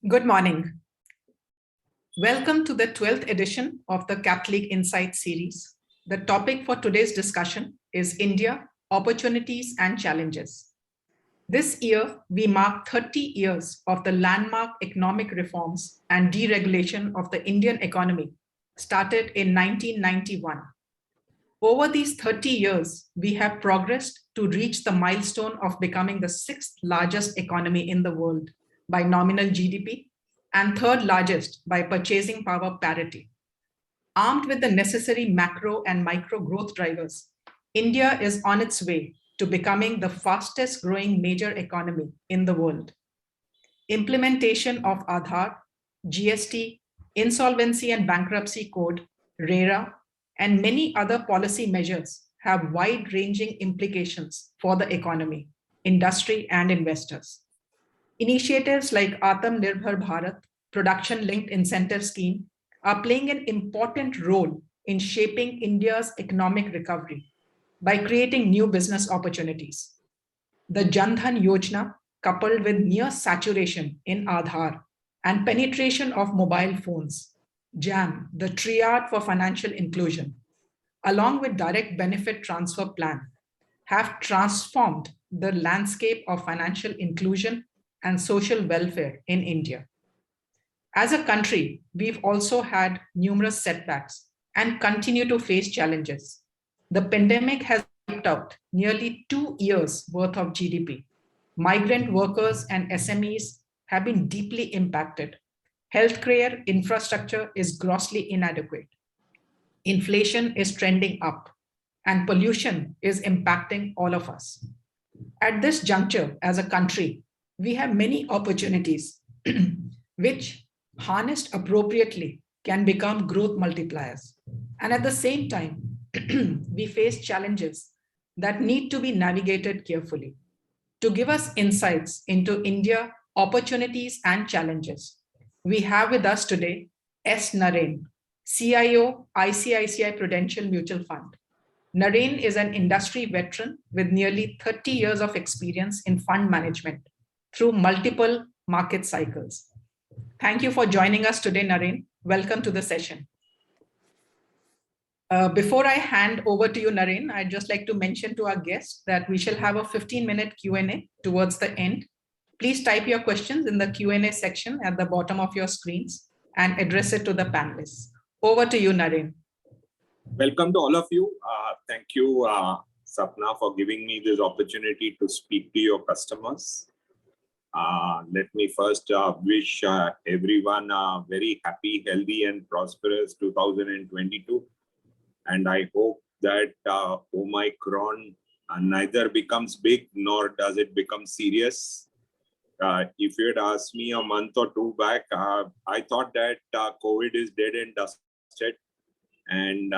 Good morning. Welcome to the 12th edition of the Catholic Insight series. The topic for today's discussion is India, Opportunities and Challenges. This year, we mark 30 years of the landmark economic reforms and deregulation of the Indian economy, started in 1991. Over these 30 years, we have progressed to reach the milestone of becoming the sixth largest economy in the world by nominal GDP and third largest by purchasing power parity. Armed with the necessary macro and micro growth drivers, India is on its way to becoming the fastest growing major economy in the world. Implementation of Aadhaar, GST, Insolvency and Bankruptcy Code, RERA, and many other policy measures have wide-ranging implications for the economy, industry, and investors. Initiatives like Atmanirbhar Bharat, production-linked incentive scheme, are playing an important role in shaping India's economic recovery by creating new business opportunities. The Jan Dhan Yojana, coupled with near saturation in Aadhaar and penetration of mobile phones, JAM, the triad for financial inclusion, along with direct benefit transfer plan, have transformed the landscape of financial inclusion and social welfare in India. As a country, we've also had numerous setbacks and continue to face challenges. The pandemic has wiped out nearly 2 years worth of GDP. Migrant workers and SMEs have been deeply impacted. Healthcare infrastructure is grossly inadequate. Inflation is trending up, and pollution is impacting all of us. At this juncture, as a country, we have many opportunities which, harnessed appropriately, can become growth multipliers. And at the same time, we face challenges that need to be navigated carefully. To give us insights into India, opportunities, and challenges, we have with us today S. Naren, CIO, ICICI Prudential Mutual Fund. Naren is an industry veteran with nearly 30 years of experience in fund management through multiple market cycles. Thank you for joining us today, Naren. Welcome to the session. Before I hand over to you, Naren, I'd just like to mention to our guests that we shall have a 15-minute Q&A towards the end. Please type your questions in the Q&A section at the bottom of your screens and address it to the panelists. Over to you, Naren. Welcome to all of you. Thank you, Sapna, for giving me this opportunity to speak to your customers. Let me first wish everyone a very happy, healthy, and prosperous 2022. And I hope that Omicron neither becomes big nor does it become serious. If you had asked me a month or two back, I thought that COVID is dead and dusted. And,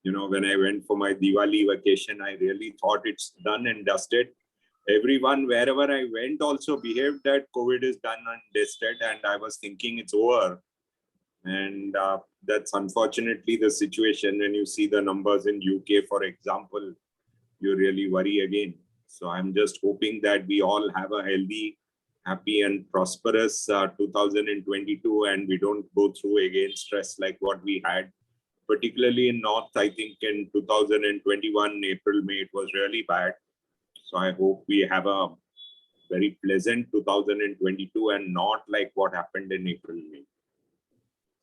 when I went for my Diwali vacation, I really thought it's done and dusted. Everyone, wherever I went, also behaved that COVID is done and dusted. And I was thinking it's over. And that's unfortunately the situation. When you see the numbers in UK, for example, you really worry again. So I'm just hoping that we all have a healthy, happy and prosperous 2022 and we don't go through again stress like what we had. Particularly in North, I think in 2021, April, May, it was really bad. So I hope we have a very pleasant 2022 and not like what happened in April, May.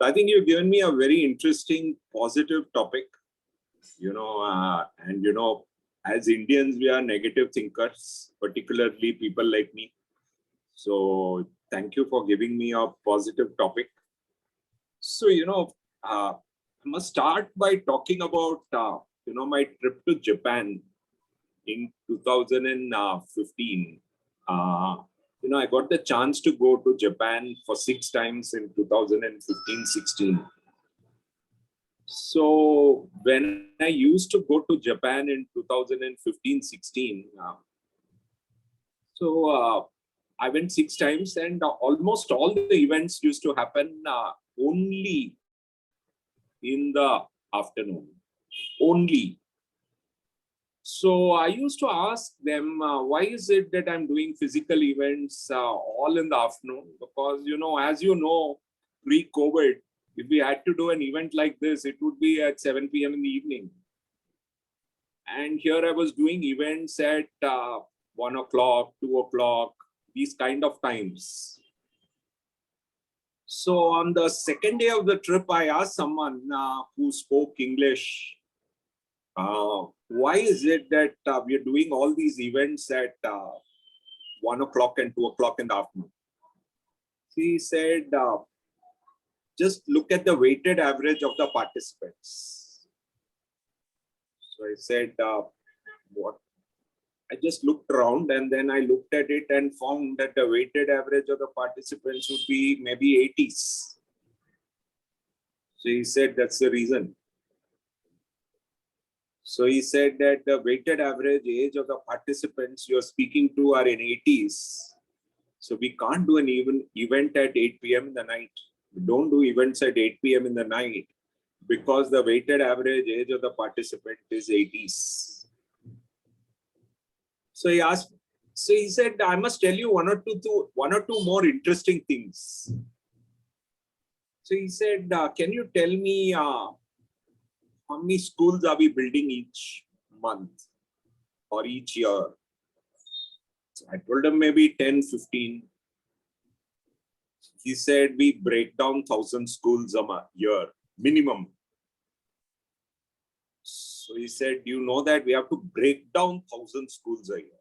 So I think you've given me a very interesting, positive topic, as Indians, we are negative thinkers, particularly people like me. So thank you for giving me a positive topic. So, I must start by talking about, my trip to Japan in 2015. I got the chance to go to Japan for 6 times in 2015-16. So when I used to go to Japan in 2015-16, I went 6 times and almost all the events used to happen only in the afternoon, only. So I used to ask them, why is it that I'm doing physical events all in the afternoon? Because, as you know, pre-COVID, if we had to do an event like this, it would be at 7 p.m. in the evening. And here I was doing events at 1 o'clock, 2 o'clock, these kind of times. So on the second day of the trip, I asked someone who spoke English, why is it that we're doing all these events at 1 o'clock and 2 o'clock in the afternoon? He said, just look at the weighted average of the participants. So I said, what? I just looked around and then I looked at it and found that the weighted average of the participants would be maybe 80s. So he said, that's the reason. So he said that the weighted average age of the participants you're speaking to are in 80s. So we can't do an event at 8 p.m. in the night. We don't do events at 8 p.m. in the night because the weighted average age of the participant is 80s. So he said, I must tell you one or two more interesting things. So he said, can you tell me how many schools are we building each month or each year? So I told him maybe 10, 15. He said, we break down 1,000 schools a year, minimum. So he said, do you know that we have to break down 1,000 schools a year?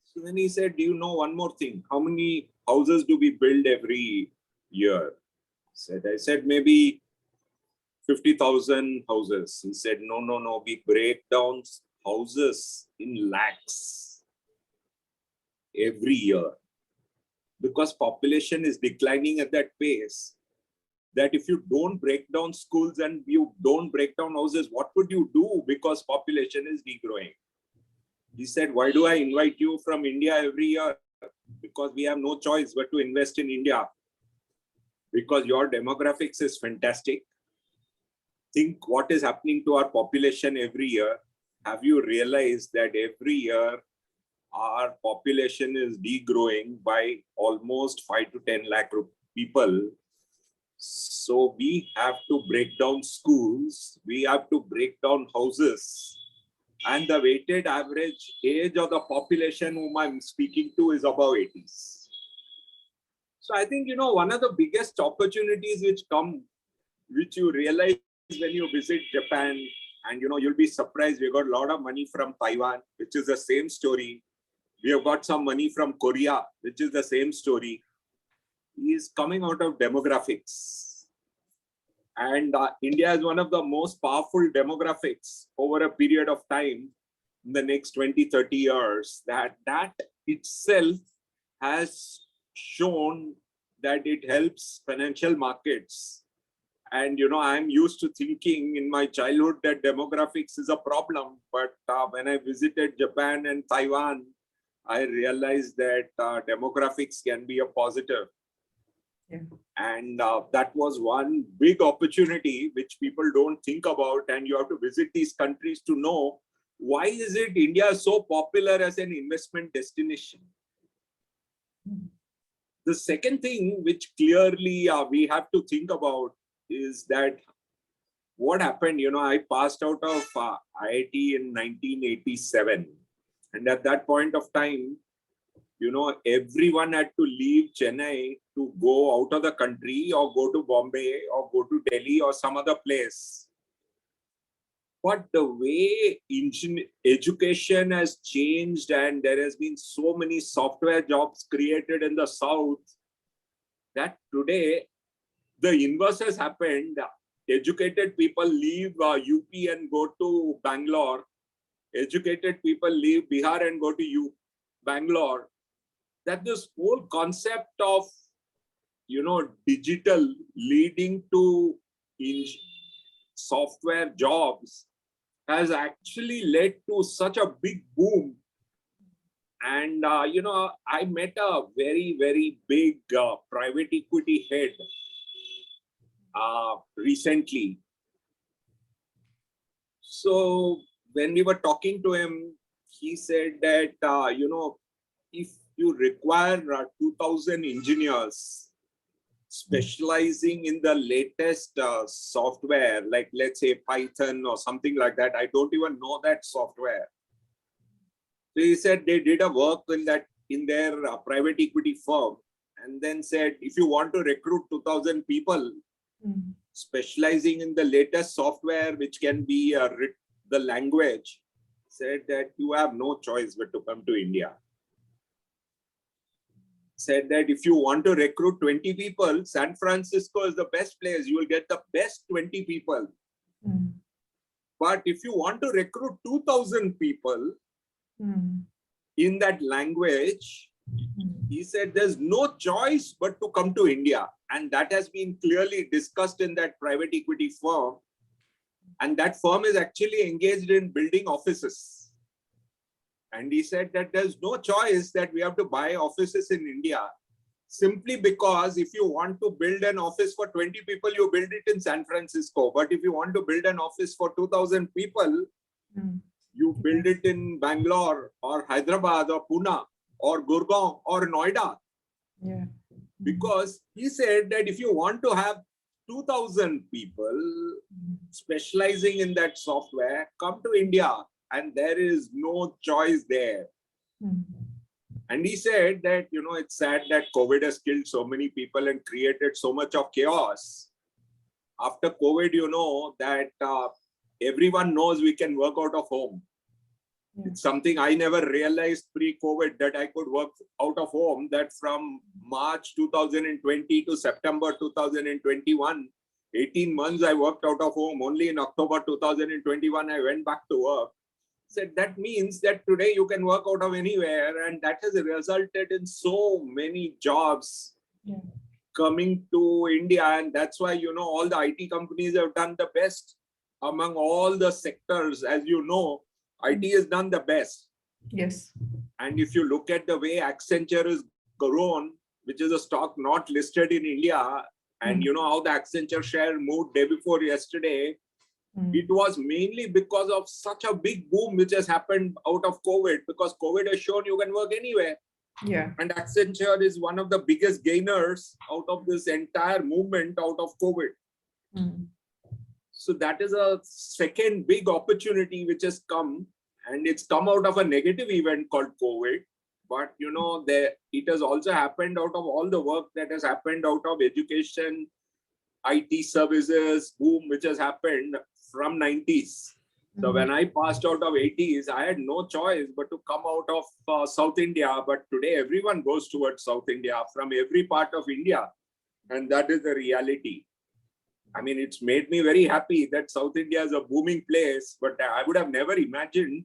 So then he said, do you know one more thing? How many houses do we build every year? I said, maybe 50,000 houses. He said, no, we break down houses in lakhs every year. Because population is declining at that pace, that if you don't break down schools and you don't break down houses, what would you do? Because population is degrowing. He said, why do I invite you from India every year? Because we have no choice but to invest in India. Because your demographics is fantastic. Think what is happening to our population every year. Have you realized that every year our population is degrowing by almost 5 to 10 lakh people? So we have to break down schools, we have to break down houses, and the weighted average age of the population whom I'm speaking to is above 80s. So I think, one of the biggest opportunities which you realize when you visit Japan, and you'll be surprised, we got a lot of money from Taiwan, which is the same story. We have got some money from Korea, which is the same story. Is coming out of demographics. And India is one of the most powerful demographics over a period of time in the next 20, 30 years, that itself has shown that it helps financial markets. And, I'm used to thinking in my childhood that demographics is a problem. But when I visited Japan and Taiwan, I realized that demographics can be a positive. Yeah. And that was one big opportunity which people don't think about. And you have to visit these countries to know, why is it India is so popular as an investment destination? The second thing which clearly we have to think about is that what happened, I passed out of IIT in 1987. And at that point of time, everyone had to leave Chennai to go out of the country or go to Bombay or go to Delhi or some other place. But the way education has changed, and there has been so many software jobs created in the South, that today the inverse has happened. Educated people leave UP and go to Bangalore. Educated people leave Bihar and go to Bangalore. That this whole concept of, digital leading to software jobs has actually led to such a big boom. And, I met a very, very big private equity head recently. So when we were talking to him, he said that, if you require 2,000 engineers specializing in the latest software, like let's say Python or something like that, I don't even know that software. So he said they did a work in their private equity firm, and then said, if you want to recruit 2,000 people specializing in the latest software, which can be the language, said that you have no choice but to come to India. Said that if you want to recruit 20 people, San Francisco is the best place. You will get the best 20 people. But if you want to recruit 2,000 people in that language, he said there's no choice but to come to India. And that has been clearly discussed in that private equity firm. And that firm is actually engaged in building offices. And he said that there's no choice that we have to buy offices in India, simply because if you want to build an office for 20 people, you build it in San Francisco. But if you want to build an office for 2,000 people, you build it in Bangalore or Hyderabad or Pune or Gurgaon or Noida. Yeah. Because he said that if you want to have 2,000 people specializing in that software, come to India, and there is no choice there. And he said that, it's sad that COVID has killed so many people and created so much of chaos. After COVID, that everyone knows we can work out of home. It's something I never realized pre-COVID, that I could work out of home, that from March 2020 to September 2021, 18 months I worked out of home. Only in October 2021, I went back to work. Said that means that today you can work out of anywhere, and that has resulted in so many jobs coming to India. And that's why, all the IT companies have done the best among all the sectors. As you know, IT has done the best. Yes. And if you look at the way Accenture is grown, which is a stock not listed in India, and how the Accenture share moved day before yesterday, it was mainly because of such a big boom which has happened out of COVID, because COVID has shown you can work anywhere. Yeah. And Accenture is one of the biggest gainers out of this entire movement out of COVID. So that is a second big opportunity which has come, and it's come out of a negative event called COVID. But it has also happened out of all the work that has happened out of education, IT services boom, which has happened from 90s. So when I passed out of 80s, I had no choice but to come out of South India. But today everyone goes towards South India from every part of India. And that is the reality. I mean, it's made me very happy that South India is a booming place, but I would have never imagined.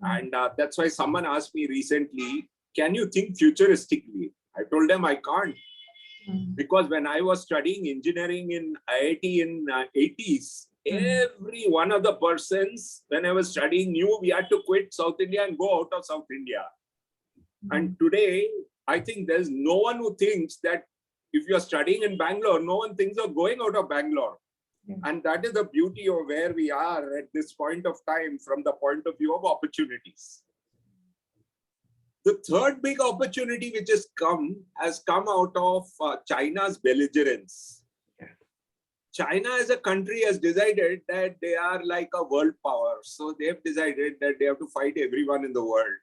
And that's why someone asked me recently, can you think futuristically? I told them I can't. Because when I was studying engineering in IIT in 80s, every one of the persons, when I was studying, knew we had to quit South India and go out of South India. And today, I think there's no one who thinks that if you're studying in Bangalore, no one thinks of going out of Bangalore. And that is the beauty of where we are at this point of time from the point of view of opportunities. The third big opportunity which has come out of China's belligerence. China as a country has decided that they are like a world power. So they have decided that they have to fight everyone in the world.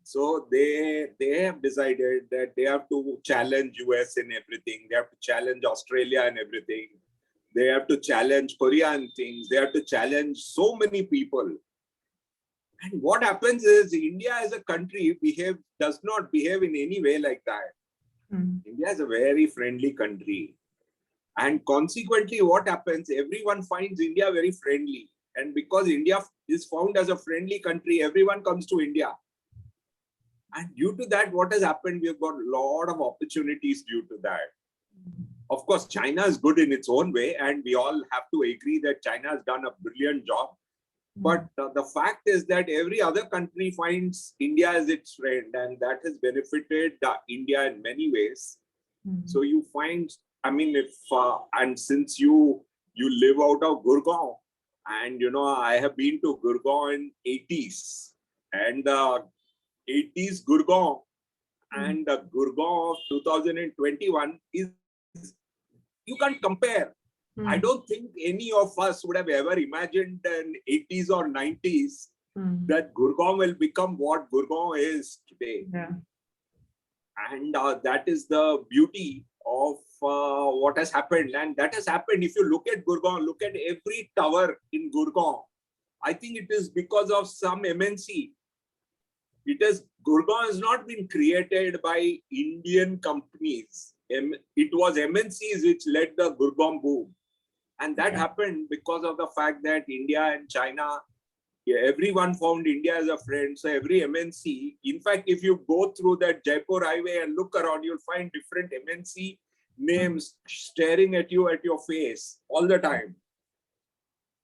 So they have decided that they have to challenge US in everything. They have to challenge Australia in everything. They have to challenge Korea and things. They have to challenge so many people. And what happens is India as a country does not behave in any way like that. India is a very friendly country. And consequently, what happens? Everyone finds India very friendly. And because India is found as a friendly country, everyone comes to India. And due to that, what has happened? We have got a lot of opportunities due to that. Of course, China is good in its own way, and we all have to agree that China has done a brilliant job. But the fact is that every other country finds India as its friend, and that has benefited India in many ways. So you find, I mean, and since you live out of Gurgaon, and I have been to Gurgaon in 80s. and the 80s Gurgaon and the Gurgaon of 2021 is, you can't compare. I don't think any of us would have ever imagined in 80s or 90s that Gurgaon will become what Gurgaon is today. Yeah. And that is the beauty of what has happened. And that has happened. If you look at Gurgaon, look at every tower in Gurgaon. I think it is because of some MNC. Gurgaon has not been created by Indian companies. It was MNCs which led the Gurgaon boom. And that happened because of the fact that India and China, everyone found India as a friend. So every MNC, in fact, if you go through that Jaipur highway and look around, you'll find different MNC names staring at your face all the time.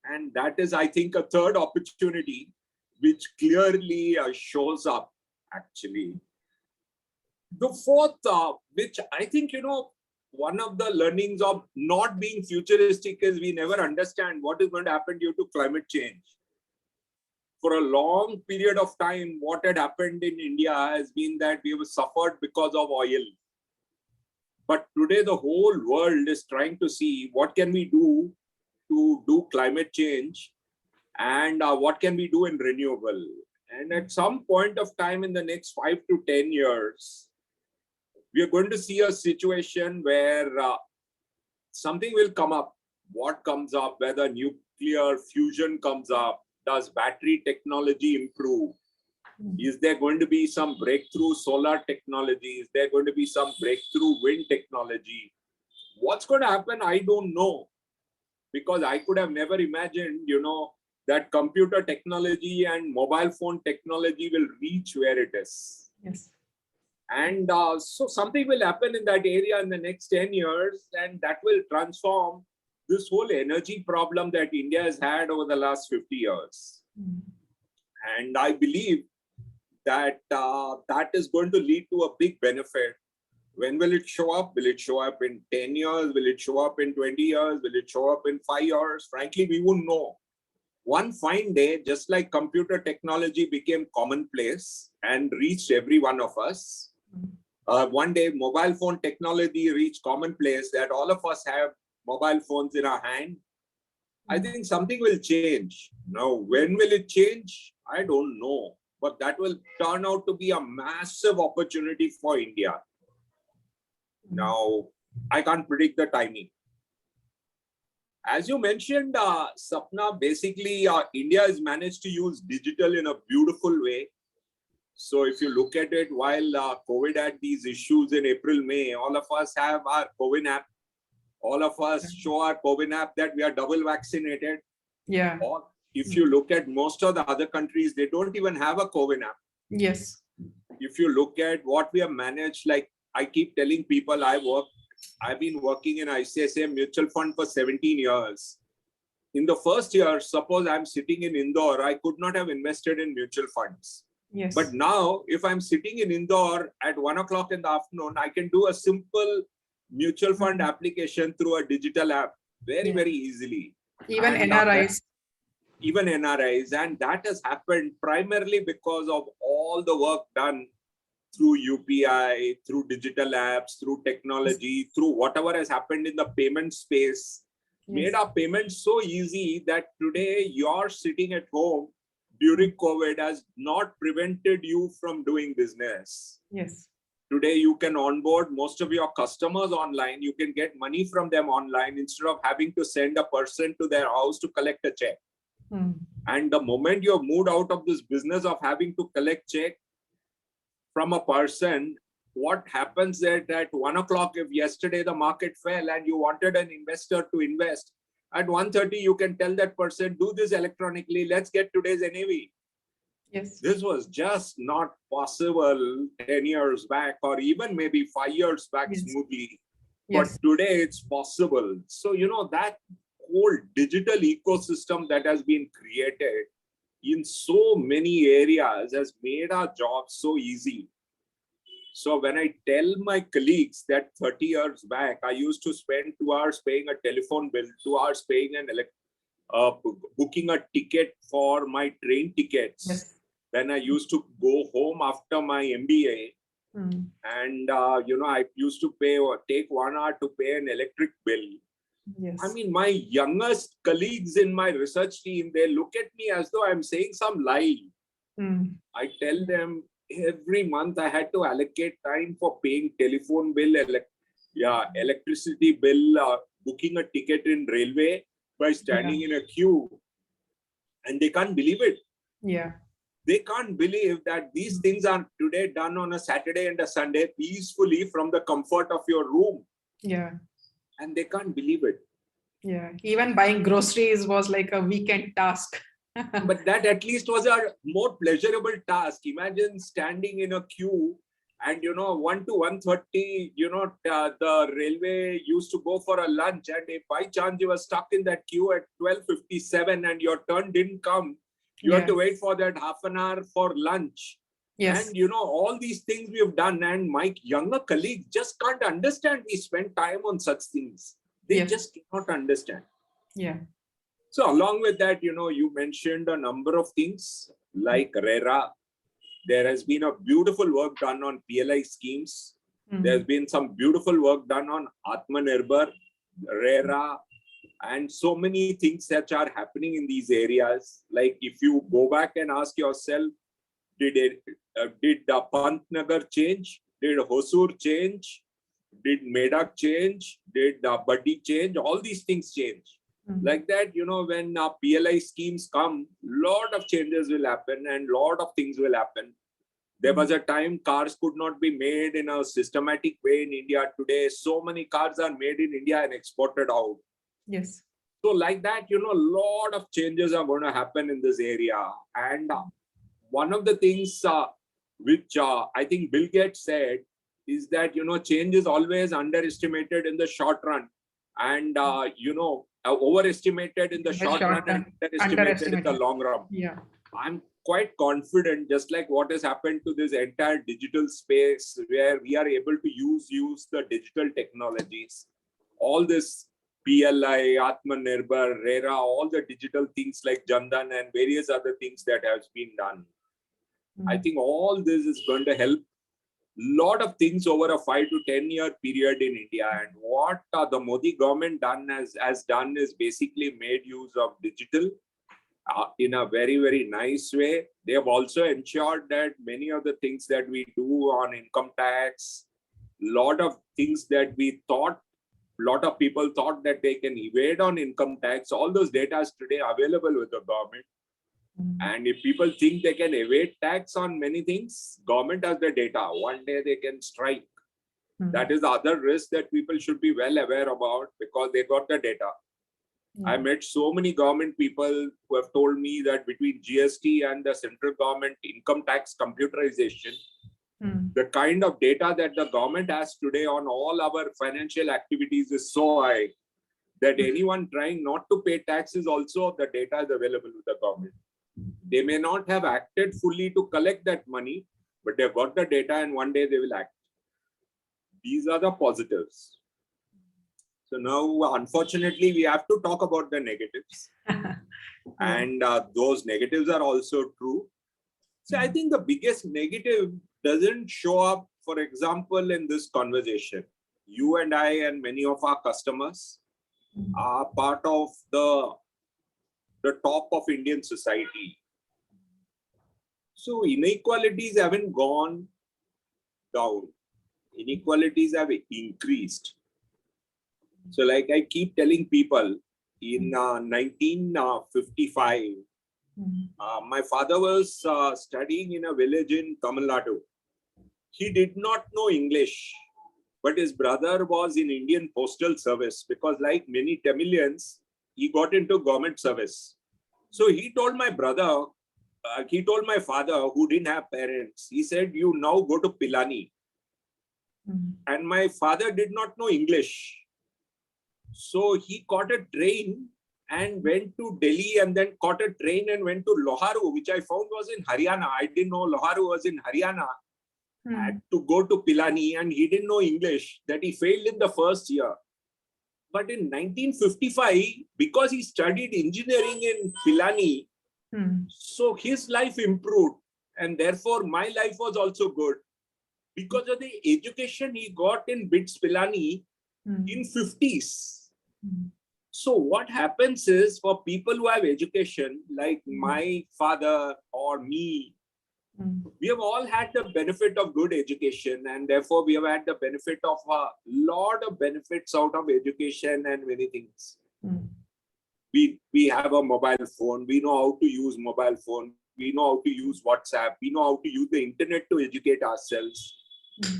And that is, I think, a third opportunity which clearly shows up, actually. The fourth, which I think, one of the learnings of not being futuristic is we never understand what is going to happen due to climate change. For a long period of time, what had happened in India has been that we have suffered because of oil. But today, the whole world is trying to see what can we do to do climate change and what can we do in renewable. And at some point of time in the next 5 to 10 years, we are going to see a situation where something will come up. What comes up, whether nuclear fusion comes up, does battery technology improve? Is there going to be some breakthrough solar technology? Is there going to be some breakthrough wind technology? What's going to happen? I don't know. Because I could have never imagined, that computer technology and mobile phone technology will reach where it is. Yes. And so something will happen in that area in the next 10 years, and that will transform this whole energy problem that India has had over the last 50 years. And I believe that that is going to lead to a big benefit. When will it show up? Will it show up in 10 years? Will it show up in 20 years? Will it show up in 5 years? Frankly, we wouldn't know. One fine day, just like computer technology became commonplace and reached every one of us, one day mobile phone technology reached commonplace that all of us have mobile phones in our hand. I think something will change. Now, when will it change? I don't know. But that will turn out to be a massive opportunity for India. Now, I can't predict the timing. As you mentioned, Sapna, basically, India has managed to use digital in a beautiful way. So if you look at it, while COVID had these issues in April, May, all of us have our COVID app. All of us show our COVID app that we are double vaccinated. Yeah. Or if you look at most of the other countries, they don't even have a COVID app. Yes. If you look at what we have managed, like I keep telling people, I've been working in ICICI mutual fund for 17 years. In the first year, suppose I'm sitting in Indore, I could not have invested in mutual funds. Yes. But now, if I'm sitting in Indore at 1 o'clock in the afternoon, I can do a simple mutual fund application through a digital app very easily. Even and NRIs. Even NRIs. And that has happened primarily because of all the work done through UPI, through digital apps, through technology, through whatever has happened in the payment space, made our payments so easy that today you're sitting at home during COVID has not prevented you from doing business. Yes. Today, you can onboard most of your customers online. You can get money from them online instead of having to send a person to their house to collect a check. And the moment you're moved out of this business of having to collect check from a person, what happens that at 1 o'clock, if yesterday the market fell and you wanted an investor to invest, at 1:30, you can tell that person, do this electronically, let's get today's NAV. Yes. This was just not possible 10 years back or even maybe 5 years back smoothly. But today it's possible. So, that whole digital ecosystem that has been created in so many areas has made our jobs so easy. So when I tell my colleagues that 30 years back, I used to spend 2 hours paying a telephone bill, 2 hours paying booking a ticket for my train tickets. when I used to go home after my MBA, Mm. and I used to pay or take 1 hour to pay an electric bill. Yes. I mean, my youngest colleagues in my research team, they look at me as though I'm saying some lie. Mm. I tell them every month I had to allocate time for paying telephone bill, electricity bill, booking a ticket in railway by standing in a queue. And they can't believe it. Yeah. They can't believe that these things are today done on a Saturday and a Sunday peacefully from the comfort of your room. Yeah. And they can't believe it. Yeah. Even buying groceries was like a weekend task. But that at least was a more pleasurable task. Imagine standing in a queue and 1 to 1:30, the railway used to go for a lunch, and if by chance you were stuck in that queue at 12:57 and your turn didn't come, you had to wait for that half an hour for lunch. Yes. And all these things we have done, and my younger colleagues just can't understand we spend time on such things. They just cannot understand. Yeah. So along with that, you mentioned a number of things like RERA. There has been a beautiful work done on PLI schemes. There's been some beautiful work done on Atmanirbhar, RERA, and so many things that are happening in these areas. Like if you go back and ask yourself, did Pantnagar change? Did Hosur change? Did Medak change? Did Badi change? All these things change. Like that, when PLI schemes come, lot of changes will happen and lot of things will happen. There was a time cars could not be made in a systematic way in India. Today, so many cars are made in India and exported out. Yes. So like that, a lot of changes are going to happen in this area. And one of the things which I think Bill Gates said is that, change is always underestimated in the short run. And, overestimated in the short run and underestimated in the long run. Yeah. I'm quite confident, just like what has happened to this entire digital space, where we are able to use the digital technologies, all this PLI, Atmanirbhar, RERA, all the digital things like Jandan and various other things that has been done. I think all this is going to help lot of things over a 5 to 10 year period in India. And what the Modi government has done is basically made use of digital in a very, very nice way. They have also ensured that many of the things that we do on income tax, lot of things that we thought, lot of people thought that they can evade on income tax, all those data is today available with the government. And if people think they can evade tax on many things, government has the data. One day they can strike. That is the other risk that people should be well aware about, because they got the data. I met so many government people who have told me that between GST and the central government income tax computerization, the kind of data that the government has today on all our financial activities is so high that anyone trying not to pay taxes also, the data is available with the government. They may not have acted fully to collect that money, but they've got the data and one day they will act. These are the positives. So now, unfortunately, we have to talk about the negatives. And those negatives are also true. So I think the biggest negative doesn't show up, for example, in this conversation. You and I and many of our customers are part of the top of Indian society. So inequalities haven't gone down. Inequalities have increased. So like I keep telling people, in 1955, my father was studying in a village in Tamil Nadu. He did not know English, but his brother was in Indian Postal Service, because like many Tamilians, he got into government service. So he told my brother, he told my father, who didn't have parents, he said, you now go to Pilani. And my father did not know English. So he caught a train and went to Delhi, and then caught a train and went to Loharu, which I found was in Haryana. I didn't know Loharu was in Haryana. Had to go to Pilani, and he didn't know English, that he failed in the first year. But in 1955, because he studied engineering in Pilani, so his life improved. And therefore, my life was also good because of the education he got in BITS Pilani in 50s. So what happens is, for people who have education, like my father or me, we have all had the benefit of good education, and therefore we have had the benefit of a lot of benefits out of education and many things. We have a mobile phone. We know how to use mobile phone. We know how to use WhatsApp. We know how to use the internet to educate ourselves.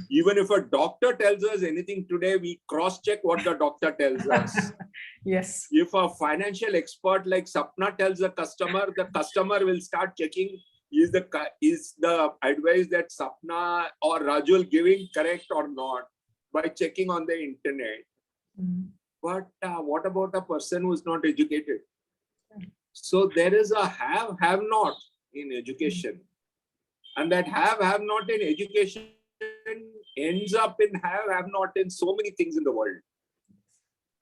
Even if a doctor tells us anything today, we cross-check what the doctor tells us. Yes. If a financial expert like Sapna tells the customer will start checking, is the advice that Sapna or Rajul giving correct or not, by checking on the internet. But what about a person who is not educated? So there is a have not in education, and that have not in education ends up in have not in so many things in the world,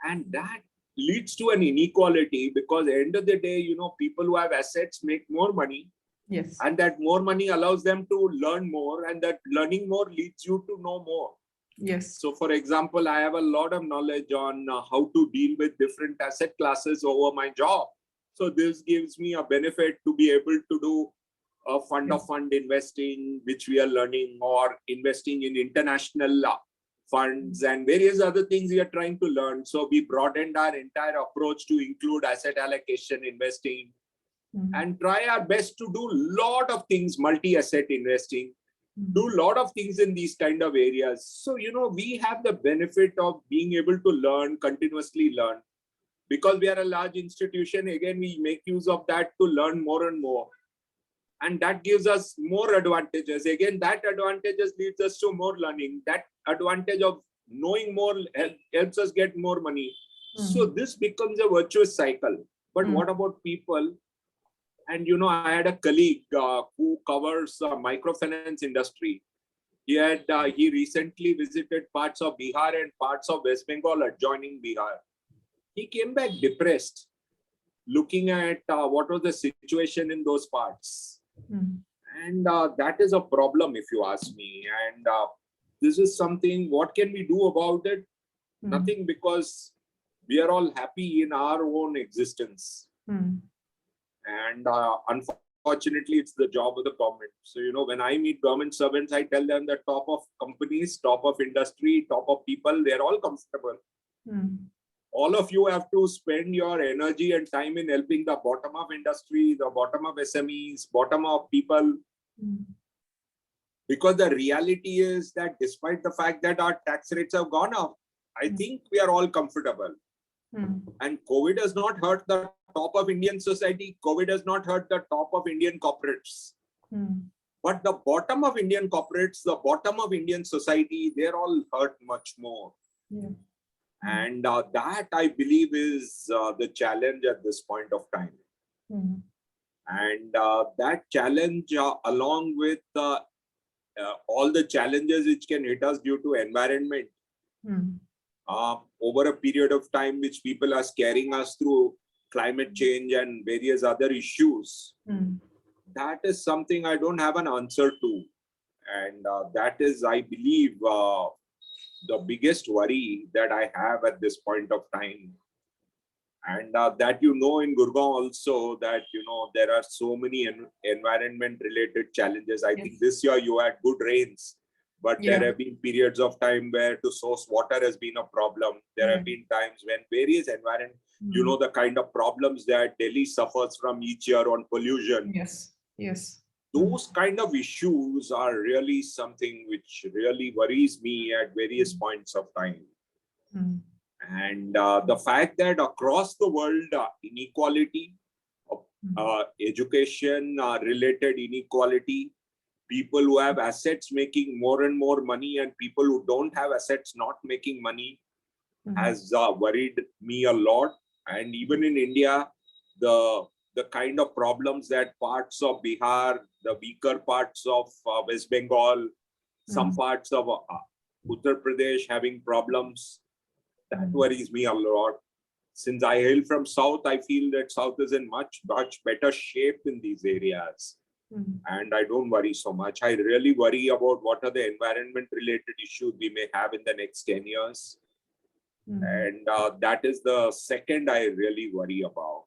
and that leads to an inequality, because at the end of the day, people who have assets make more money. Yes. And that more money allows them to learn more, and that learning more leads you to know more. Yes. So for example, I have a lot of knowledge on how to deal with different asset classes over my job. So this gives me a benefit to be able to do a fund of fund investing, which we are learning, or investing in international funds and various other things we are trying to learn. So we broadened our entire approach to include asset allocation investing, and try our best to do a lot of things, multi-asset investing, do a lot of things in these kind of areas. So, we have the benefit of being able to learn, continuously learn. Because we are a large institution, again, we make use of that to learn more and more. And that gives us more advantages. Again, that advantages leads us to more learning. That advantage of knowing more helps us get more money. So this becomes a virtuous cycle. But what about people? And I had a colleague who covers microfinance industry. He recently visited parts of Bihar and parts of West Bengal adjoining Bihar. He came back depressed, looking at what was the situation in those parts. And that is a problem, if you ask me. And this is something, what can we do about it? Nothing, because we are all happy in our own existence. And unfortunately, it's the job of the government. So, when I meet government servants, I tell them that top of companies, top of industry, top of people, they're all comfortable. All of you have to spend your energy and time in helping the bottom of industry, the bottom of SMEs, bottom of people. Because the reality is that despite the fact that our tax rates have gone up, I think we are all comfortable. And COVID has not hurt the top of Indian society. COVID has not hurt the top of Indian corporates. But the bottom of Indian corporates, the bottom of Indian society, they're all hurt much more. And that, I believe, is the challenge at this point of time. And that challenge, along with all the challenges which can hit us due to environment, over a period of time, which people are scaring us through climate change and various other issues, that is something I don't have an answer to. And that is, I believe, the biggest worry that I have at this point of time. And that, in Gurgaon also, that, there are so many environment related challenges. I think this year you had good rains, but there have been periods of time where to source water has been a problem. There have been times when various environment, the kind of problems that Delhi suffers from each year on pollution. Yes. Those kind of issues are really something which really worries me at various points of time. And the fact that across the world, inequality, education related inequality, people who have assets making more and more money and people who don't have assets not making money has worried me a lot. And even in India, the kind of problems that parts of Bihar, the weaker parts of West Bengal, some parts of Uttar Pradesh having problems, that worries me a lot. Since I hail from South, I feel that South is in much better shape in these areas. and I don't worry so much. I really worry about what are the environment related issues we may have in the next 10 years. And that is the second I really worry about.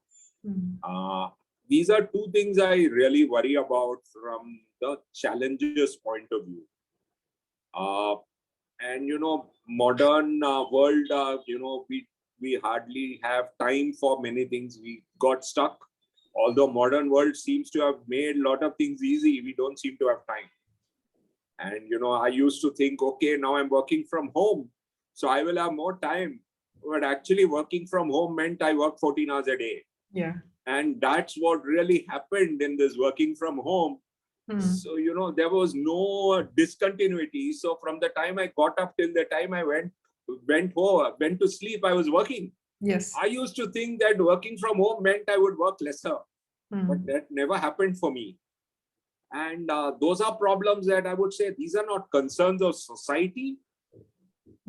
These are two things I really worry about from the challenges point of view. And modern world, we hardly have time for many things. We got stuck. Although modern world seems to have made a lot of things easy, we don't seem to have time. And I used to think, okay, now I'm working from home, so I will have more time. But actually working from home meant I work 14 hours a day. Yeah. And that's what really happened in this working from home. So, there was no discontinuity. So from the time I got up till the time I went to sleep, I was working. Yes. I used to think that working from home meant I would work lesser, but that never happened for me. And those are problems that I would say these are not concerns of society.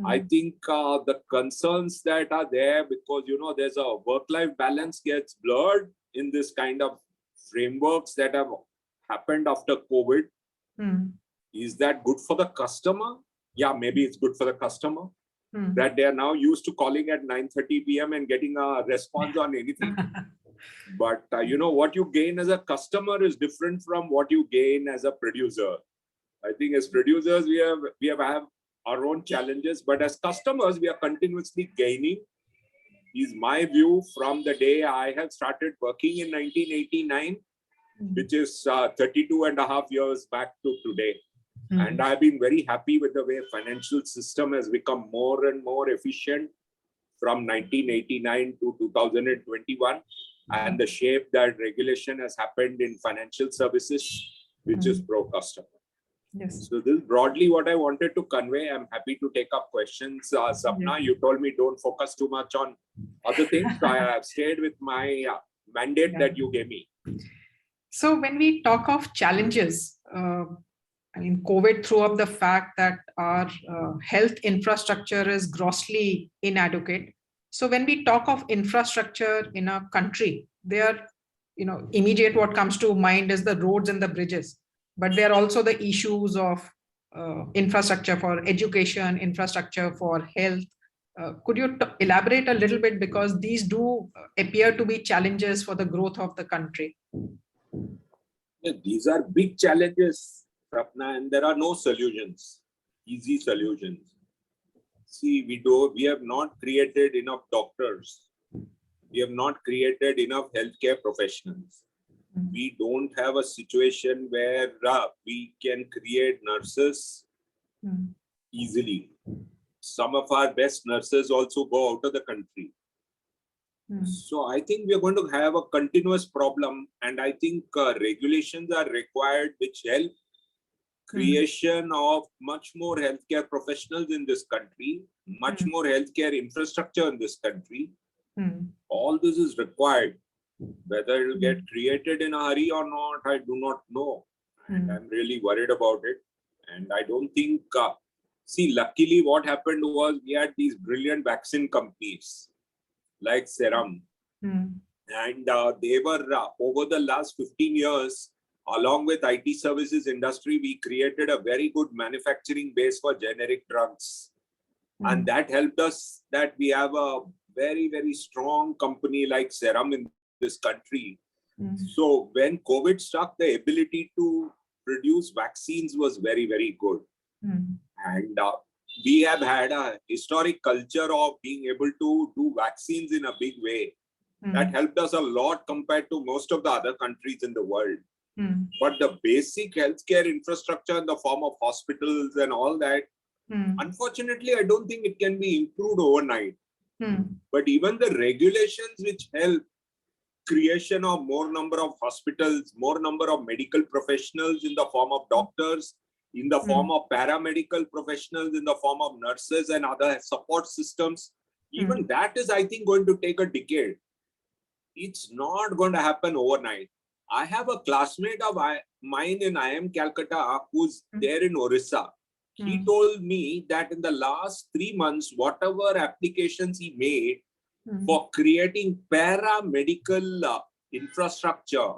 I think the concerns that are there because, there's a work-life balance gets blurred in this kind of frameworks that have happened after COVID. Is that good for the customer? Yeah, maybe it's good for the customer. That they are now used to calling at 9:30 p.m. and getting a response on anything. But what you gain as a customer is different from what you gain as a producer. I think as producers, we have our own challenges, but as customers, we are continuously gaining. Is my view from the day I have started working in 1989, which is 32 and a half years back to today. And I've been very happy with the way financial system has become more and more efficient from 1989 to 2021, and the shape that regulation has happened in financial services, which is pro-customer. Yes. So this is broadly what I wanted to convey. I'm happy to take up questions. Sapna, you told me don't focus too much on other things. So I have stayed with my mandate that you gave me. So when we talk of challenges, COVID threw up the fact that our health infrastructure is grossly inadequate. So when we talk of infrastructure in a country, they are, immediate what comes to mind is the roads and the bridges, but there are also the issues of infrastructure for education, infrastructure for health. Could you elaborate a little bit, because these do appear to be challenges for the growth of the country? Yeah, these are big challenges, Sapna, and there are no solutions, easy solutions. See, we have not created enough doctors. We have not created enough healthcare professionals. We don't have a situation where we can create nurses easily. Some of our best nurses also go out of the country. So I think we are going to have a continuous problem, and I think regulations are required which help creation of much more healthcare professionals in this country, much more healthcare infrastructure in this country. All this is required. Whether it will get created in a hurry or not, I do not know. And I'm really worried about it. And I don't think, luckily what happened was we had these brilliant vaccine companies like Serum. And they were, over the last 15 years, along with IT services industry, we created a very good manufacturing base for generic drugs. And that helped us that we have a very, very strong company like Serum in this country. So when COVID struck, the ability to produce vaccines was very, very good. And we have had a historic culture of being able to do vaccines in a big way. That helped us a lot compared to most of the other countries in the world. But the basic healthcare infrastructure in the form of hospitals and all that, unfortunately, I don't think it can be improved overnight. But even the regulations which help creation of more number of hospitals, more number of medical professionals in the form of doctors, in the form of paramedical professionals, in the form of nurses and other support systems, even that is, I think, going to take a decade. It's not going to happen overnight. I have a classmate of mine in IIM Calcutta who's there in Orissa. He told me that in the last 3 months, whatever applications he made for creating paramedical infrastructure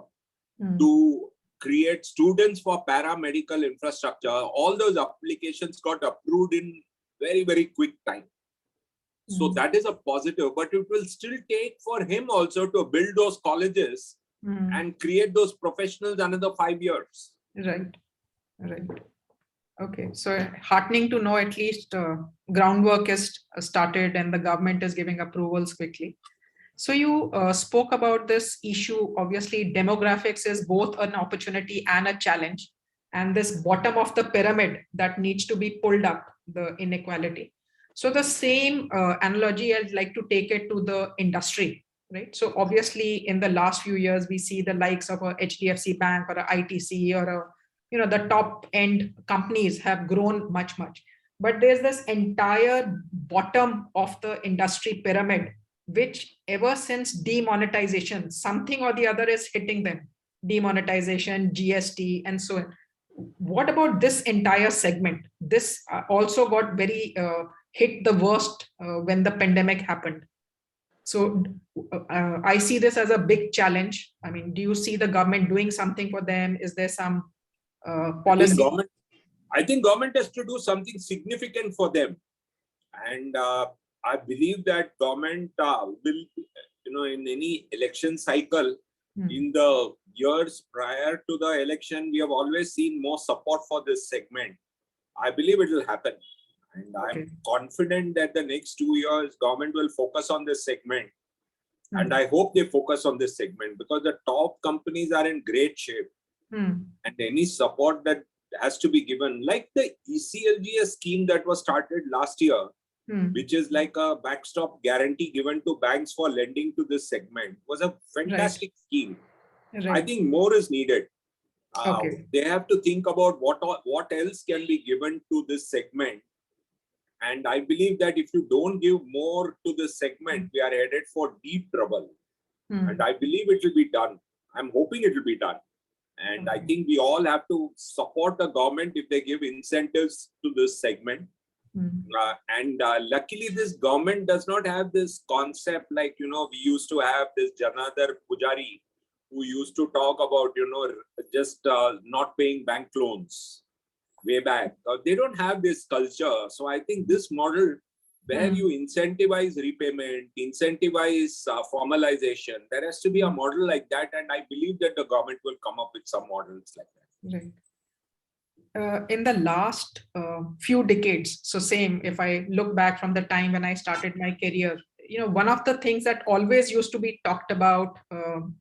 to create students for paramedical infrastructure. All those applications got approved in very, very quick time. So that is a positive, but it will still take for him also to build those colleges and create those professionals another 5 years. Right, right. Okay, so heartening to know at least groundwork is started and the government is giving approvals quickly. So you spoke about this issue. Obviously, demographics is both an opportunity and a challenge. And this bottom of the pyramid that needs to be pulled up, the inequality. So the same analogy I'd like to take it to the industry, right? So obviously, in the last few years, we see the likes of a HDFC Bank or a ITC or a the top end companies have grown much, but there's this entire bottom of the industry pyramid, which ever since demonetization, something or the other is hitting them, demonetization, GST, and so on. What about this entire segment? This also got very hit the worst when the pandemic happened. So I see this as a big challenge. I mean, do you see the government doing something for them? Is there some policy? I think government has to do something significant for them, and I believe that government will, in any election cycle, in the years prior to the election, we have always seen more support for this segment. I believe it will happen, and I'm confident that the next 2 years government will focus on this segment, and I hope they focus on this segment because the top companies are in great shape. And any support that has to be given, like the ECLGS scheme that was started last year, which is like a backstop guarantee given to banks for lending to this segment, was a fantastic scheme. I think more is needed. They have to think about what else can be given to this segment. And I believe that if you don't give more to this segment, we are headed for deep trouble. And I believe it will be done. I'm hoping it will be done. And I think we all have to support the government if they give incentives to this segment. Luckily, this government does not have this concept like, we used to have this Janardar Pujari who used to talk about, just not paying bank loans way back. They don't have this culture. So I think this model where you incentivize repayment, incentivize formalization, there has to be a model like that. And I believe that the government will come up with some models like that. Right. In the last few decades, so same, if I look back from the time when I started my career, one of the things that always used to be talked about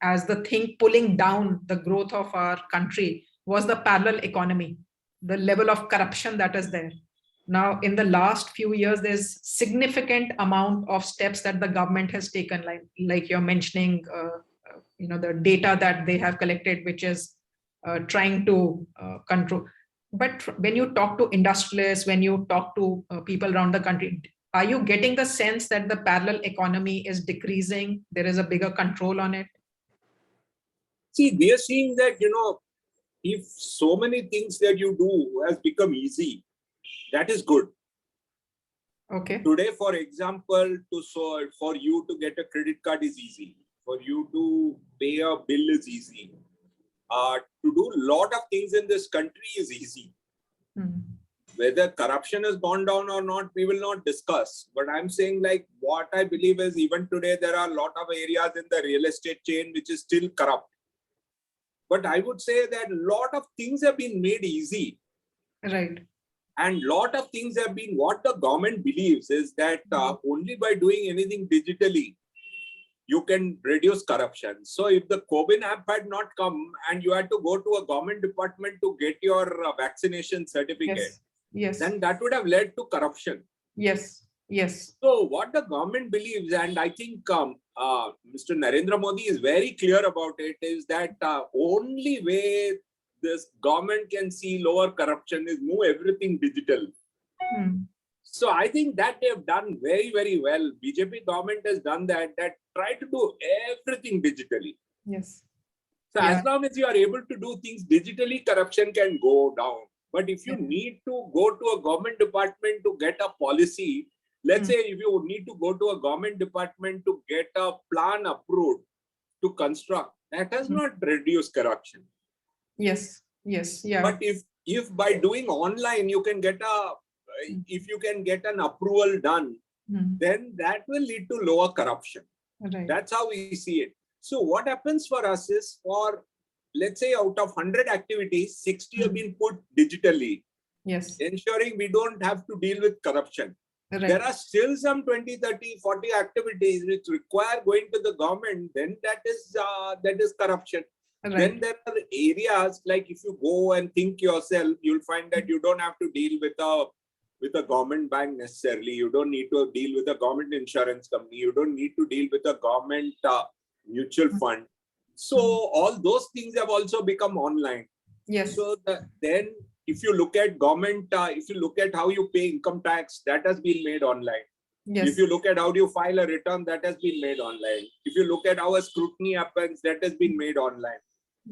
as the thing pulling down the growth of our country was the parallel economy, the level of corruption that is there. Now, in the last few years, there's significant amount of steps that the government has taken, like you're mentioning, the data that they have collected, which is trying to control. But when you talk to industrialists, when you talk to people around the country, are you getting the sense that the parallel economy is decreasing? There is a bigger control on it? See, we are seeing that, if so many things that you do has become easy, that is good. Okay. Today, for example, for you to get a credit card is easy. For you to pay a bill is easy. To do a lot of things in this country is easy. Whether corruption has gone down or not, we will not discuss. But I'm saying what I believe is even today, there are a lot of areas in the real estate chain which is still corrupt. But I would say that a lot of things have been made easy. Right. And a lot of things have been, what the government believes is that only by doing anything digitally, you can reduce corruption. So if the CoWIN app had not come and you had to go to a government department to get your vaccination certificate, then that would have led to corruption. Yes. So what the government believes, and I think Mr. Narendra Modi is very clear about it, is that only way this government can see lower corruption is move everything digital. So I think that they have done very, very well. BJP government has done that try to do everything digitally. Yes. So as long as you are able to do things digitally, corruption can go down. But if you need to go to a government department to get a policy, let's say if you need to go to a government department to get a plan approved to construct, that does not reduce corruption. Yes. Yes. Yeah. But if by doing online you can get if you can get an approval done, then that will lead to lower corruption. Right. That's how we see it. So what happens for us is, for let's say out of 100 activities, 60 have been put digitally, Yes. ensuring we don't have to deal with corruption. Right. There are still some 20, 30, 40 activities which require going to the government, then that is corruption. Right. Then there are areas like, if you go and think yourself, you'll find that you don't have to deal with a government bank necessarily. You don't need to deal with a government insurance company. You don't need to deal with a government mutual fund. So all those things have also become online. Yes. So then if you look at government, if you look at how you pay income tax, that has been made online. Yes. If you look at how you file a return, that has been made online. If you look at how a scrutiny happens, that has been made online.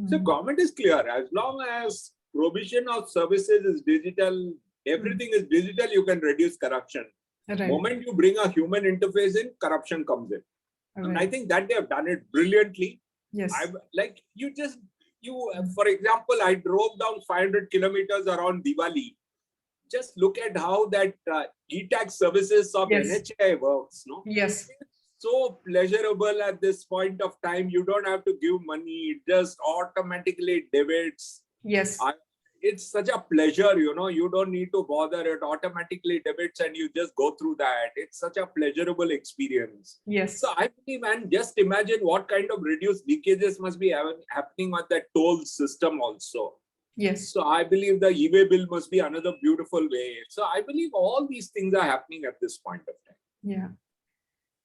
So government is clear. As long as provision of services is digital, everything is digital, you can reduce corruption. Right. The moment you bring a human interface in, corruption comes in. Right. And I think that they have done it brilliantly. Yes. For example, I drove down 500 kilometers around Diwali. Just look at how that e-tax services of NHAI works. No? Yes. So pleasurable at this point of time. You don't have to give money. It just automatically debits. Yes. It's such a pleasure, you don't need to bother. It automatically debits and you just go through that. It's such a pleasurable experience. Yes. So I believe, and just imagine what kind of reduced leakages must be happening on that toll system also. Yes. So I believe the e-way bill must be another beautiful way. So I believe all these things are happening at this point of time. Yeah.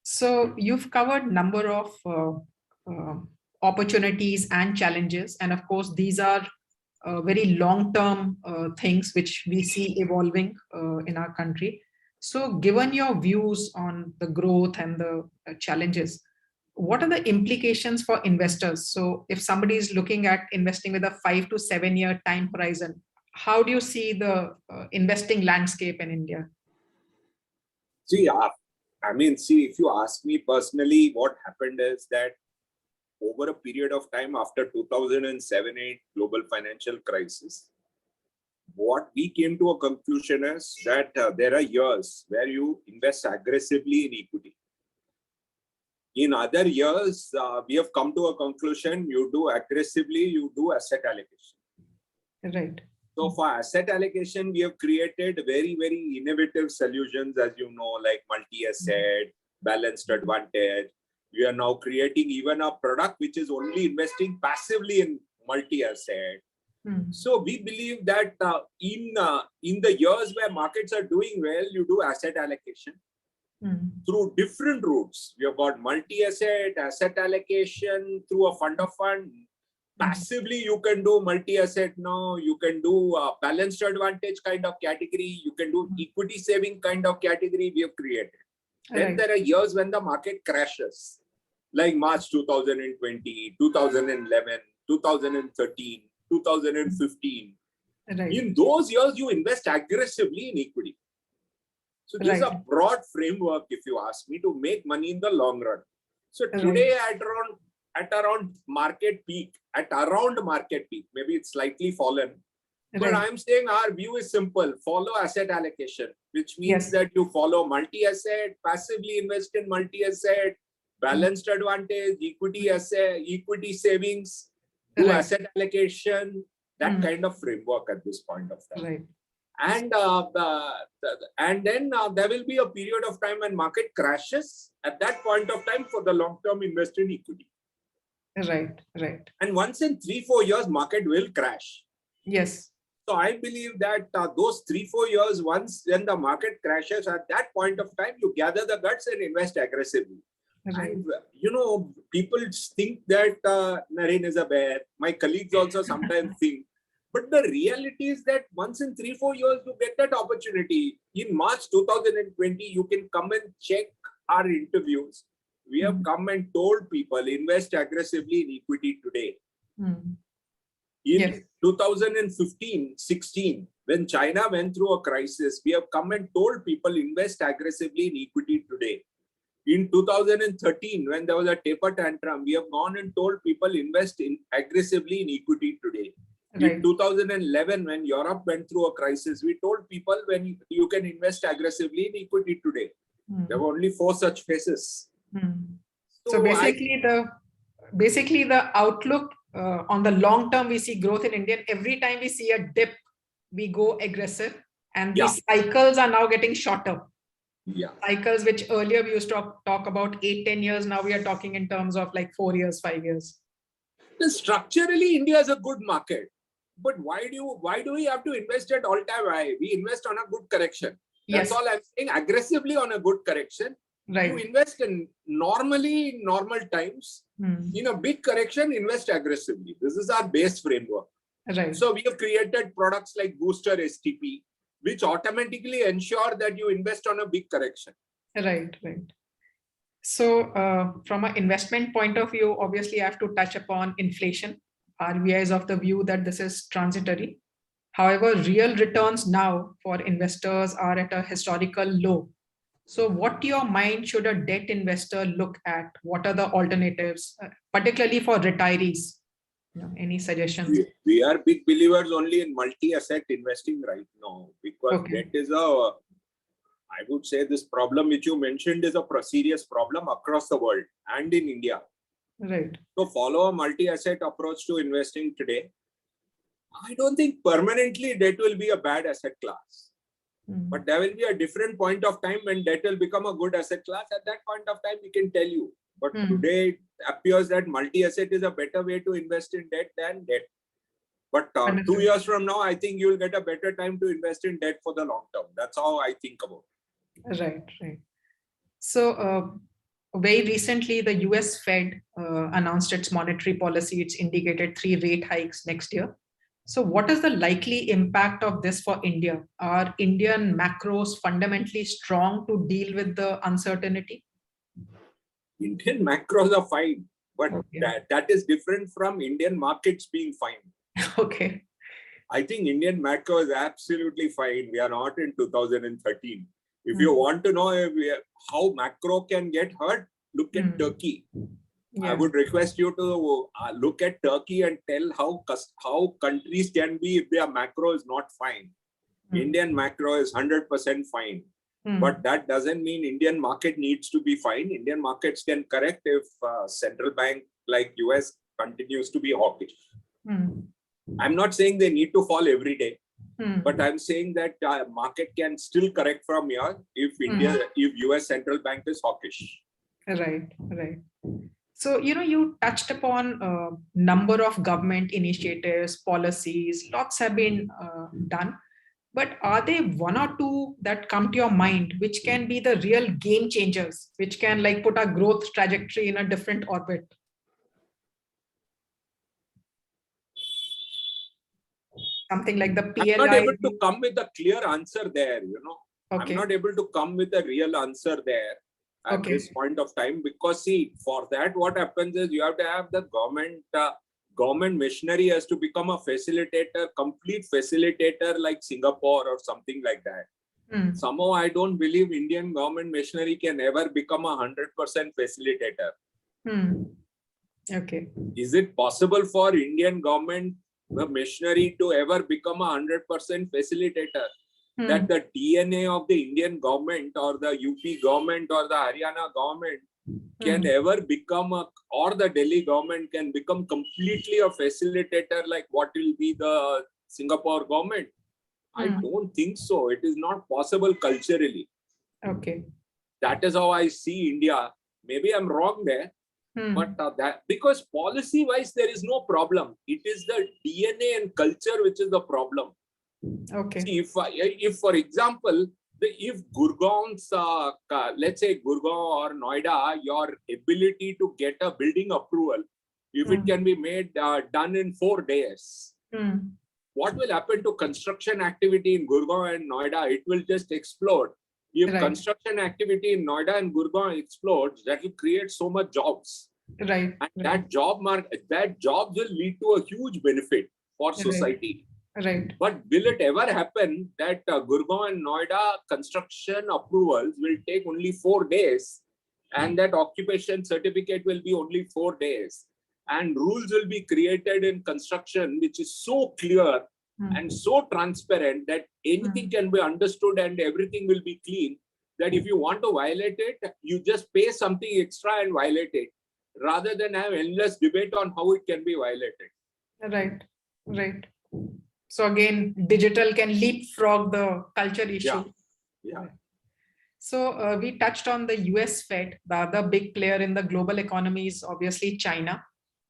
So you've covered number of opportunities and challenges. And of course, these are very long-term things which we see evolving in our country. So given your views on the growth and the challenges, what are the implications for investors? So if somebody is looking at investing with a 5 to 7 year time horizon, how do you see the investing landscape in India? See, if you ask me personally, what happened is that over a period of time after 2007-8 global financial crisis, what we came to a conclusion is that there are years where you invest aggressively in equity. In other years, we have come to a conclusion, you do asset allocation. Right. So for asset allocation, we have created very, very innovative solutions, as you know, like multi-asset, balanced advantage. We are now creating even a product which is only investing passively in multi-asset. So we believe that in the years where markets are doing well, you do asset allocation through different routes. We have got multi-asset, asset allocation through a fund of fund. Passively, you can do multi-asset now. You can do balanced advantage kind of category. You can do equity saving kind of category we have created. Then there are years when the market crashes, like March 2020, 2011, 2013, 2015. Right. In those years, you invest aggressively in equity. So this is a broad framework, if you ask me, to make money in the long run. So today at around market peak, maybe it's slightly fallen. But I'm saying our view is simple: follow asset allocation, which means that you follow multi-asset, passively invest in multi-asset, balanced advantage, equity savings, do asset allocation, that kind of framework at this point of time. Right. And then there will be a period of time when market crashes. At that point of time, for the long term, invest in equity. Right. Right. And once in 3-4 years, market will crash. Yes. So I believe that those 3-4 years, once when the market crashes, at that point of time, you gather the guts and invest aggressively. Right. And people think that Naren is a bear. My colleagues also sometimes think. But the reality is that once in 3-4 years, you get that opportunity. In March 2020, you can come and check our interviews. We have come and told people, invest aggressively in equity today. In 2015-16, when China went through a crisis, we have come and told people, invest aggressively in equity today. In 2013, when there was a taper tantrum, we have gone and told people, invest aggressively in equity today. Right. In 2011, when Europe went through a crisis, we told people when you can invest aggressively in equity today. There were only 4 such phases. So basically the outlook on the long term, we see growth in India. Every time we see a dip, we go aggressive, and these cycles are now getting shorter. Yeah. Cycles which earlier we used to talk about 8-10 years, now we are talking in terms of like 4 years, 5 years. Structurally, India is a good market, but why do we have to invest at all-time high? We invest on a good correction. That's all I'm saying. Aggressively on a good correction. Right. You invest in normal times. In a big correction, invest aggressively. This is our base framework. Right. So we have created products like Booster STP, which automatically ensure that you invest on a big correction. Right. So from an investment point of view, obviously I have to touch upon inflation. RBI is of the view that this is transitory. However, real returns now for investors are at a historical low. So what to your mind should a debt investor look at? What are the alternatives, particularly for retirees? Any suggestions? We are big believers only in multi-asset investing right now, because debt is I would say this problem which you mentioned is a serious problem across the world and in India. Right. So follow a multi-asset approach to investing today. I don't think permanently debt will be a bad asset class. But there will be a different point of time when debt will become a good asset class. At that point of time, we can tell you. But today, it appears that multi-asset is a better way to invest in debt than debt. But 2 years from now, I think you'll get a better time to invest in debt for the long term. That's how I think about it. Right. So very recently, the US Fed announced its monetary policy. It's indicated 3 rate hikes next year. So what is the likely impact of this for India? Are Indian macros fundamentally strong to deal with the uncertainty? Indian macros are fine, but that is different from Indian markets being fine. Okay. I think Indian macro is absolutely fine. We are not in 2013. If you want to know how macro can get hurt, look at Turkey. I would request you to look at Turkey and tell how countries can be if their macro is not fine. Indian macro is 100% fine. But that doesn't mean Indian market needs to be fine. Indian markets can correct if central bank like US continues to be hawkish. I'm not saying they need to fall every day, but I'm saying that market can still correct from here if if US central bank is hawkish. Right. So, you touched upon a number of government initiatives, policies, lots have been done. But are there 1 or 2 that come to your mind, which can be the real game changers, which can like put our growth trajectory in a different orbit? Something like the PLI. I'm not able to come with a clear answer there, Okay. I'm not able to come with a real answer there at this point of time, because see, for that, what happens is you have to have the government machinery has to become a facilitator, complete facilitator like Singapore or something like that. Somehow I don't believe Indian government machinery can ever become a 100% facilitator. Okay. Is it possible for Indian government machinery to ever become a 100% facilitator? That the DNA of the Indian government or the UP government or the Haryana government can ever become or the Delhi government can become completely a facilitator like what will be the Singapore government? I don't think so. It is not possible culturally. Okay. That is how I see India. Maybe I'm wrong there, but that because policy wise there is no problem. It is the DNA and culture which is the problem. Okay. See, if for example, if Gurgaon's, let's say Gurgaon or Noida, your ability to get a building approval, if it can be made done in 4 days, what will happen to construction activity in Gurgaon and Noida? It will just explode. If construction activity in Noida and Gurgaon explodes, that will create so much jobs. Right. And that jobs will lead to a huge benefit for society. Right. But will it ever happen that Gurgaon and Noida construction approvals will take only 4 days and that occupation certificate will be only 4 days? and rules will be created in construction, which is so clear and so transparent that anything can be understood and everything will be clean, that if you want to violate it, you just pay something extra and violate it, rather than have endless debate on how it can be violated. Right, right. So again, digital can leapfrog the culture issue. Yeah. So we touched on the US Fed. The other big player in the global economy is obviously China.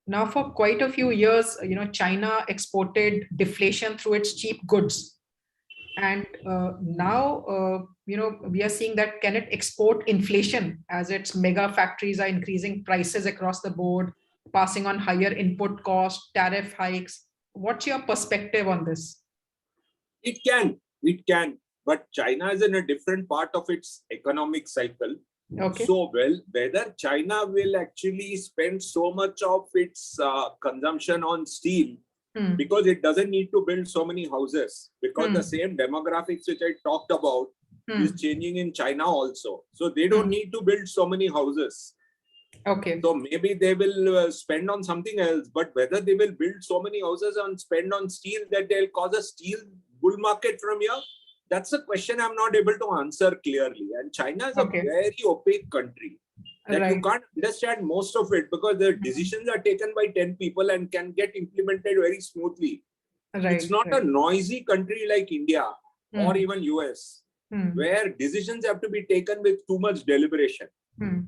Now, for quite a few years, China exported deflation through its cheap goods. And now, we are seeing that can it export inflation as its mega factories are increasing prices across the board, passing on higher input costs, tariff hikes. What's your perspective on this? It can, but China is in a different part of its economic cycle. Okay. So, whether China will actually spend so much of its consumption on steel, because it doesn't need to build so many houses, because the same demographics which I talked about is changing in China also. So they don't need to build so many houses. Okay. So maybe they will spend on something else, but whether they will build so many houses and spend on steel that they'll cause a steel bull market from here, that's a question I'm not able to answer clearly. And China is a very opaque country that you can't understand most of it, because the decisions are taken by 10 people and can get implemented very smoothly. It's not a noisy country like India or even US, where decisions have to be taken with too much deliberation.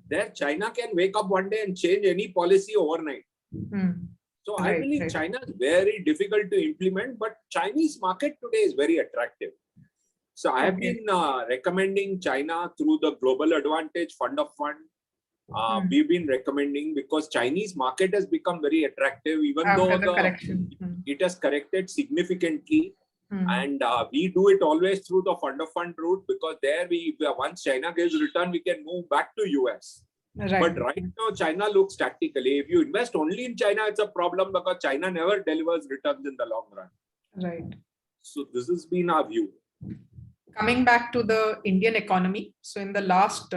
There, China can wake up one day and change any policy overnight. So I believe China is very difficult to implement, but Chinese market today is very attractive. So I have been recommending China through the Global Advantage Fund of Fund. We've been recommending, because Chinese market has become very attractive, even though it has corrected significantly. And we do it always through the fund of fund route, because there once China gives return, we can move back to US. But right now, China looks tactically. If you invest only in China, it's a problem, because China never delivers returns in the long run. Right. So this has been our view. Coming back to the Indian economy, so in the last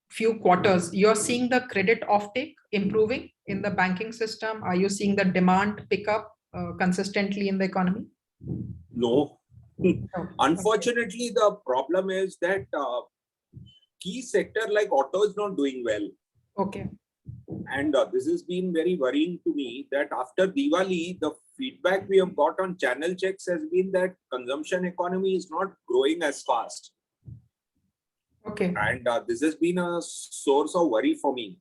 few quarters, you're seeing the credit offtake improving in the banking system. Are you seeing the demand pick up consistently in the economy? No. Unfortunately, the problem is that key sector like auto is not doing well. Okay. And this has been very worrying to me, that after Diwali, the feedback we have got on channel checks has been that consumption economy is not growing as fast. Okay. And this has been a source of worry for me,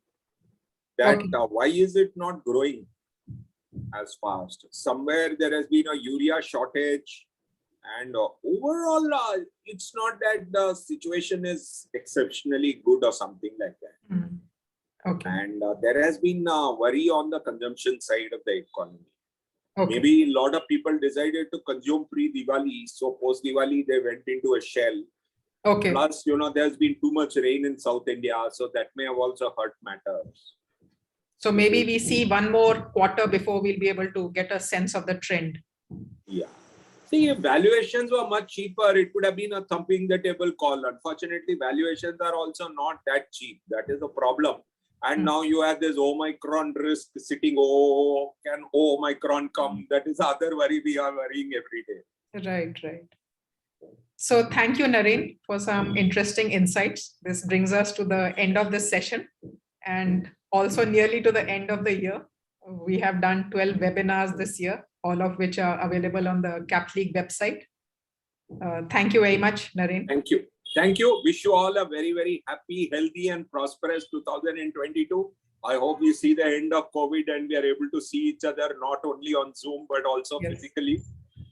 that why is it not growing as fast? Somewhere there has been a urea shortage, and overall it's not that the situation is exceptionally good or something like that. Okay. And there has been worry on the consumption side of the economy. Maybe a lot of people decided to consume pre-Diwali, so post-Diwali they went into a shell. Plus, there's been too much rain in South India, so that may have also hurt matters. So maybe we see one more quarter before we'll be able to get a sense of the trend. Yeah. See, if valuations were much cheaper, it would have been a thumping the table call. Unfortunately, valuations are also not that cheap. That is the problem. And now you have this Omicron risk sitting. Oh, can Omicron come? That is the other worry we are worrying every day. Right. So thank you, Naren, for some interesting insights. This brings us to the end of this session, and also nearly to the end of the year. We have done 12 webinars this year, all of which are available on the CapLeague website. Thank you very much, Naren. Thank you. Wish you all a very, very happy, healthy and prosperous 2022. I hope we see the end of COVID and we are able to see each other not only on Zoom, but also physically.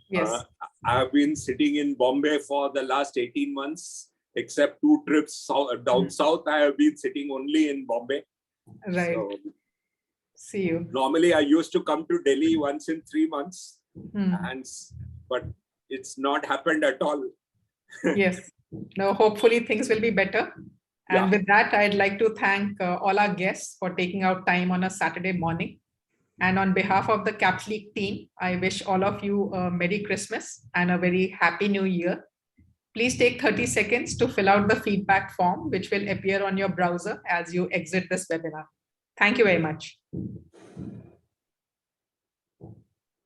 Yes. I have been sitting in Bombay for the last 18 months, except 2 trips down south. I have been sitting only in Bombay. Right. So, see you. Normally, I used to come to Delhi once in 3 months, but it's not happened at all. Yes. Now, hopefully things will be better. And with that, I'd like to thank all our guests for taking out time on a Saturday morning. And on behalf of the CapLeague team, I wish all of you a Merry Christmas and a very Happy New Year. Please take 30 seconds to fill out the feedback form, which will appear on your browser as you exit this webinar. Thank you very much.